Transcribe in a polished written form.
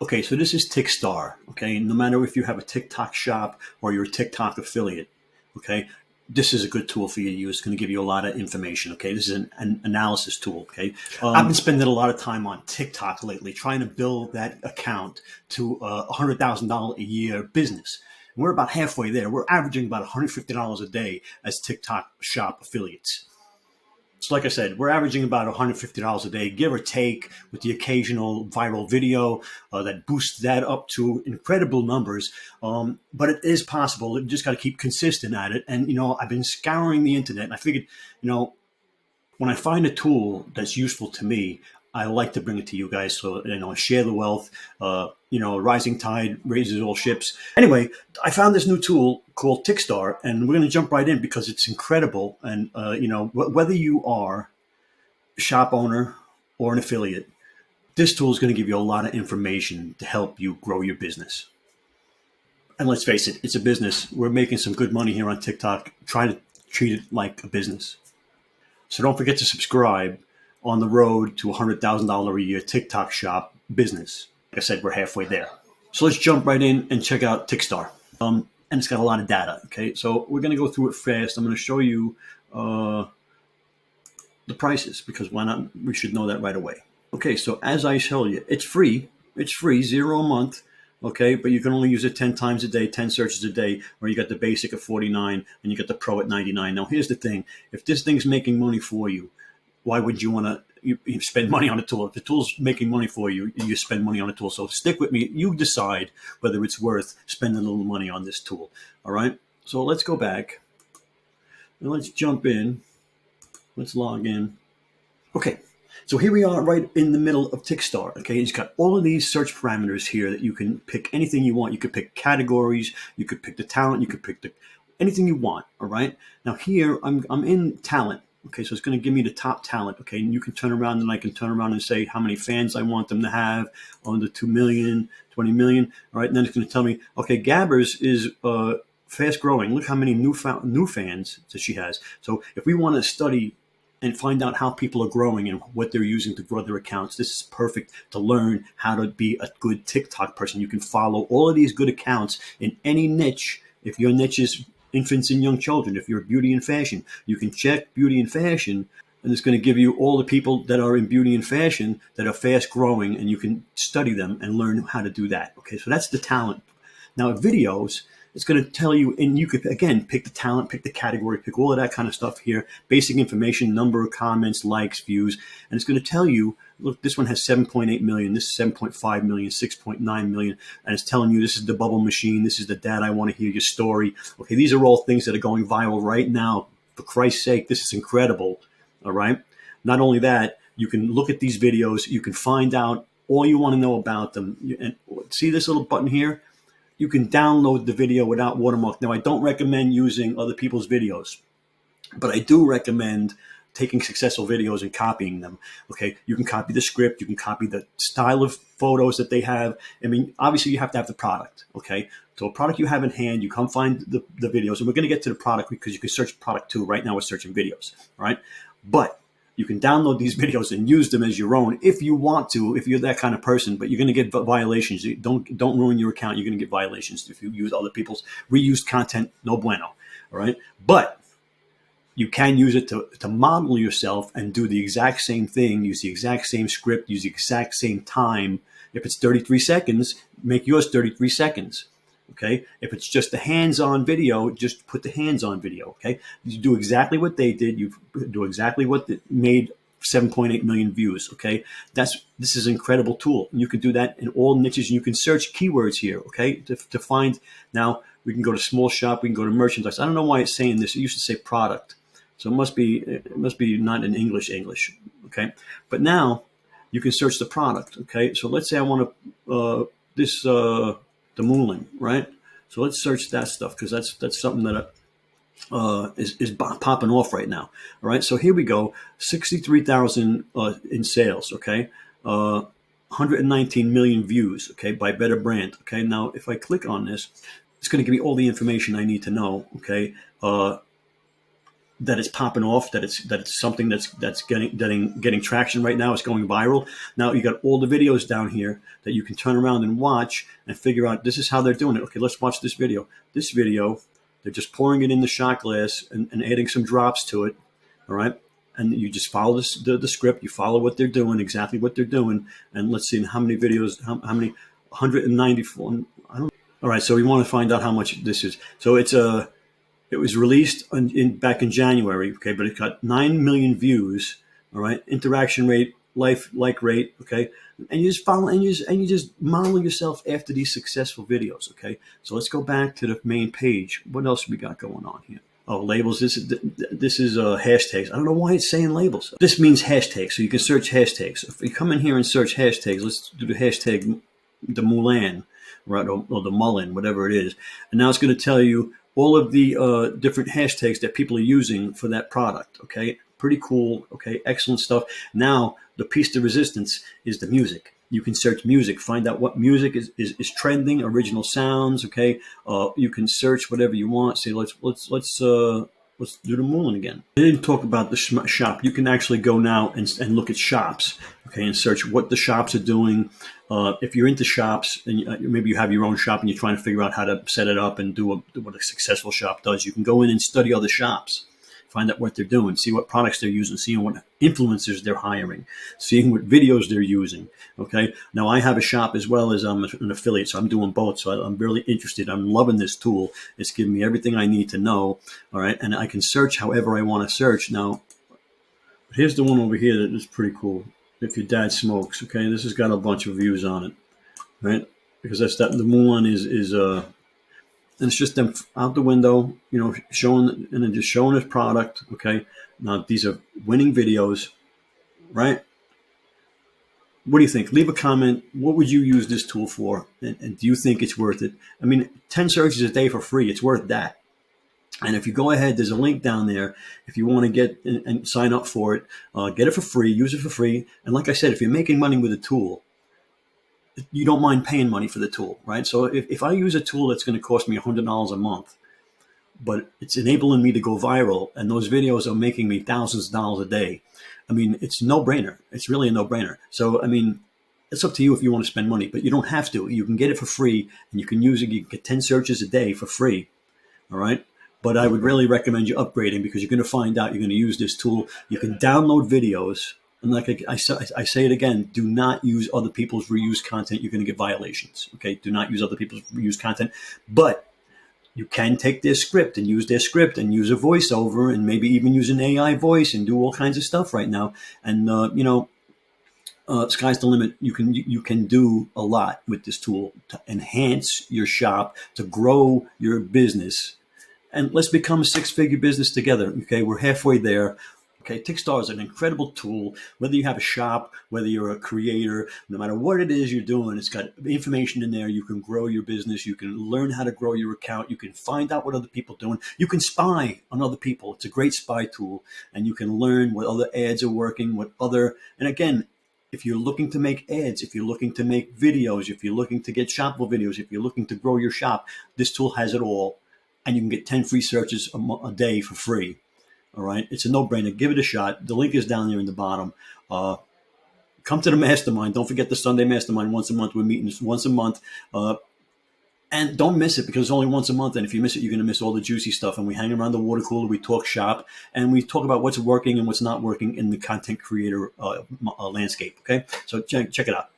Okay, so this is Tickstar. Okay, no matter if you have a TikTok shop or you're a TikTok affiliate, okay, this is a good tool for you to use. It's going to give you a lot of information. Okay, this is an analysis tool. Okay, I've been spending a lot of time on TikTok lately, trying to build that account to a $100,000 a year business. We're about halfway there. We're averaging about $150 a day as TikTok shop affiliates. So like I said, we're averaging about $150 a day, give or take, with the occasional viral video that boosts that up to incredible numbers. But it is possible. You just got to keep consistent at it. And, I've been scouring the internet, and I figured, when I find a tool that's useful to me, I like to bring it to you guys. So, share the wealth. A rising tide raises all ships. Anyway, I found this new tool called Tickstar, and we're going to jump right in because it's incredible. And, whether you are a shop owner or an affiliate, this tool is going to give you a lot of information to help you grow your business. And let's face it, it's a business. We're making some good money here on TikTok. Try to treat it like a business. So don't forget to subscribe on the road to $100,000 a year TikTok shop business. Like I said, we're halfway there. So let's jump right in and check out Tickstar. And it's got a lot of data. Okay, so we're going to go through it fast. I'm going to show you the prices because why not? We should know that right away. Okay, so as I tell you, it's free. It's free, $0 a month. Okay, but you can only use it 10 times a day, 10 searches a day, or you got the basic at $49 and you got the pro at $99. Now, here's the thing. If this thing's making money for you, why would you want to you spend money on a tool? If the tool's making money for you, you spend money on a tool. So stick with me. You decide whether it's worth spending a little money on this tool. All right, so let's go back and let's jump in. Let's log in. Okay. So here we are right in the middle of Tickstar. Okay, it's got all of these search parameters here that you can pick anything you want. You could pick categories, you could pick the talent, you could pick anything you want. All right. Now here I'm in talent. Okay, so it's going to give me the top talent. Okay, and you can turn around and I can turn around and say how many fans I want them to have, under 2 million, 20 million. All right, and then it's going to tell me, okay, Gabbers is fast growing. Look how many new fans that she has. So if we want to study and find out how people are growing and what they're using to grow their accounts, this is perfect to learn how to be a good TikTok person. You can follow all of these good accounts in any niche. If your niche is infants and young children, if you're beauty and fashion, you can check beauty and fashion, and it's going to give you all the people that are in beauty and fashion that are fast growing, and you can study them and learn how to do that. Okay, so that's the talent. Now, videos, it's going to tell you, and you could, again, pick the talent, pick the category, pick all of that kind of stuff here, basic information, number of comments, likes, views, and it's going to tell you, look, this one has 7.8 million, this is 7.5 million, 6.9 million, and it's telling you this is the bubble machine, this is the dad, I want to hear your story. Okay, these are all things that are going viral right now. For Christ's sake, this is incredible, all right? Not only that, you can look at these videos, you can find out all you want to know about them. And see this little button here? You can download the video without watermark. Now, I don't recommend using other people's videos, but I do recommend taking successful videos and copying them. Okay, you can copy the script, you can copy the style of photos that they have. I mean, obviously you have to have the product. Okay, so a product you have in hand, you come find the videos, and we're going to get to the product because you can search product too. Right now we're searching videos, all right? But you can download these videos and use them as your own if you want to, if you're that kind of person, but you're going to get violations. Don't ruin your account. You're going to get violations if you use other people's reused content. No bueno, all right? But you can use it to model yourself and do the exact same thing, use the exact same script, use the exact same time. If it's 33 seconds, make yours 33 seconds. Okay, if it's just the hands-on video, just put the hands-on video. Okay, you do exactly what they did. You do exactly what made 7.8 million views. Okay, this is an incredible tool. You can do that in all niches, and you can search keywords here. Okay, to find. Now we can go to small shop. We can go to merchandise. I don't know why it's saying this. It used to say product, so it must be not in English. Okay, but now you can search the product. Okay, so let's say I want to the Moulin, right? So let's search that stuff because that's something that is popping off right now. All right, so here we go, 63,000 in sales. Okay, 119 million views. Okay, by Better Brand. Okay, now if I click on this, it's going to give me all the information I need to know. Okay, that it's popping off, that it's something that's getting traction right now. It's going viral. Now you got all the videos down here that you can turn around and watch and figure out this is how they're doing it. Okay, let's watch this video. This video, they're just pouring it in the shot glass and adding some drops to it. All right. And you just follow the script. You follow what they're doing, exactly what they're doing. And let's see how many videos, how many, 194. I don't. All right. So we want to find out how much this is. So it was released back in January. Okay. But it got 9 million views. All right. Interaction rate, like rate. Okay. And you just follow and you just model yourself after these successful videos. Okay. So let's go back to the main page. What else we got going on here? Oh, labels. This is hashtags. I don't know why it's saying labels. This means hashtags, so you can search hashtags. If you come in here and search hashtags, let's do the hashtag the Mulan, right, or the Mullen, whatever it is. And now it's going to tell you all of the different hashtags that people are using for that product. Okay, pretty cool. Okay, excellent stuff. Now the piece de resistance is the music. You can search music, find out what music is trending, original sounds. Okay, you can search whatever you want. Say let's do the Mulan again. I didn't talk about the shop. You can actually go now and look at shops. Okay, and search what the shops are doing. If you're into shops and maybe you have your own shop and you're trying to figure out how to set it up and do what a successful shop does, you can go in and study other shops. Find out what they're doing, see what products they're using, seeing what influencers they're hiring, seeing what videos they're using. Okay. Now I have a shop as well as I'm an affiliate, so I'm doing both. So I'm really interested. I'm loving this tool. It's giving me everything I need to know. All right. And I can search however I want to search. Now, here's the one over here that is pretty cool. If your dad smokes, okay, this has got a bunch of views on it, right? Because the Mulan is and it's just them out the window, showing and then just showing his product. Okay. Now these are winning videos, right? What do you think? Leave a comment. What would you use this tool for? And do you think it's worth it? I mean, 10 searches a day for free. It's worth that. And if you go ahead, there's a link down there. If you want to get and sign up for it, get it for free, use it for free. And like I said, if you're making money with a tool, you don't mind paying money for the tool, right? So if I use a tool that's going to cost me $100 a month, but it's enabling me to go viral and those videos are making me thousands of dollars a day, I mean, it's no brainer. It's really a no brainer. So, I mean, it's up to you if you want to spend money, but you don't have to. You can get it for free and you can use it. You can get 10 searches a day for free. All right. But I would really recommend you upgrading because you're going to find out you're going to use this tool. You can download videos. And like I say it again, do not use other people's reused content. You're going to get violations. Okay. Do not use other people's reused content, but you can take their script and use their script and use a voiceover and maybe even use an AI voice and do all kinds of stuff right now. And, sky's the limit. You can do a lot with this tool to enhance your shop, to grow your business. And let's become a 6-figure business together. Okay. We're halfway there. Okay, Tickstar is an incredible tool. Whether you have a shop, whether you're a creator, no matter what it is you're doing, it's got information in there. You can grow your business. You can learn how to grow your account. You can find out what other people are doing. You can spy on other people. It's a great spy tool. And you can learn what other ads are working, and again, if you're looking to make ads, if you're looking to make videos, if you're looking to get Shopable videos, if you're looking to grow your shop, this tool has it all. And you can get 10 free searches a day for free. All right. It's a no-brainer. Give it a shot. The link is down there in the bottom. Come to the mastermind. Don't forget the Sunday mastermind once a month. We're meeting once a month. And don't miss it because it's only once a month. And if you miss it, you're going to miss all the juicy stuff. And we hang around the water cooler. We talk shop and we talk about what's working and what's not working in the content creator landscape. Okay. So check it out.